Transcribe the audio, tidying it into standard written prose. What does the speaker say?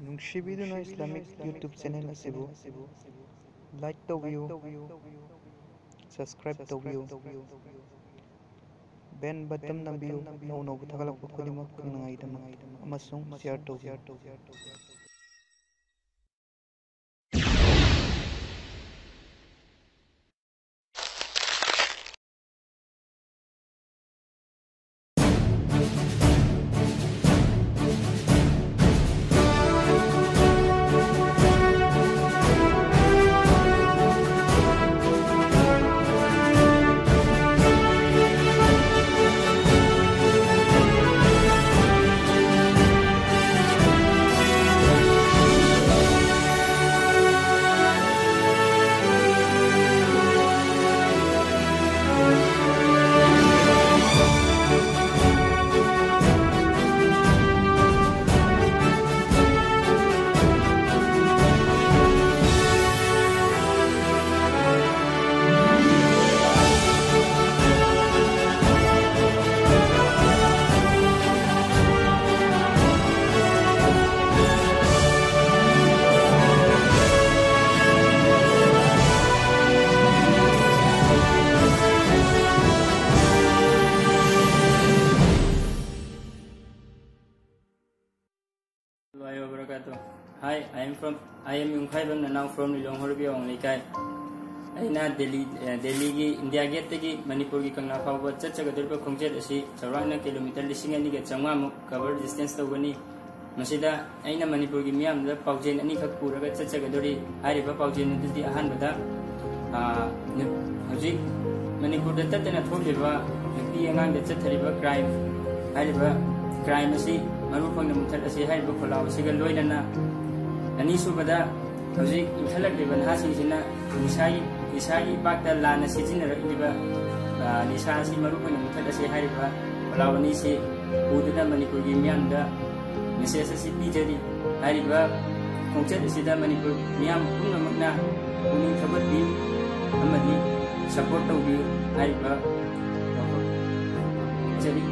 ꯅꯨꯡꯁꯤꯕꯤꯗꯨꯅ Islamic YouTube channel ꯑꯁꯤꯕꯨ like ꯇꯧꯕꯤꯌꯨ, subscribe ꯇꯧꯕꯤꯌꯨ, ꯕꯦꯜ ꯕꯇꯟ ꯅꯝꯕꯤꯌꯨ ꯑꯅꯧ ꯑꯅꯧꯕ ꯊꯥꯒꯠꯂꯛꯄ ꯈꯨꯗꯤꯡꯃꯛ ꯈꯪꯅꯉꯥꯏꯒꯤꯗꯃꯛ, ꯑꯃꯁꯨꯡ ꯁꯤꯌꯔ ꯇꯧꯕꯤꯌꯨ꯫ Hi, I am Yungkhaibam Nanau from Lilonghorbia Onglikai. Aina Delhi ki India Gate ki Manipur ki Kangna Phawba Chatchagadurba Khongchet asi Chaurana kilometer 2,200 cover distance tawani. Masida aina Manipur ki miyam da Paujen ani khak puraga Chatchagaduri hariba Paujen dudi ahanbada hojik Manipur da tatana tholiba nupi angang da chathariba crime hariba crime asi marufang na muthal asi hariba kholaw asiga loinana ani subada hojik inthalak leban hasing Isai bakta lana sijinarakiba nisa si marupang na muthal asi hariba kholaw ani si udana Manipur gi miyamda message asi pijari hariba khongchet asida Manipur miyam pumnamakna puning thabatbi amadi support tawbi hariba jari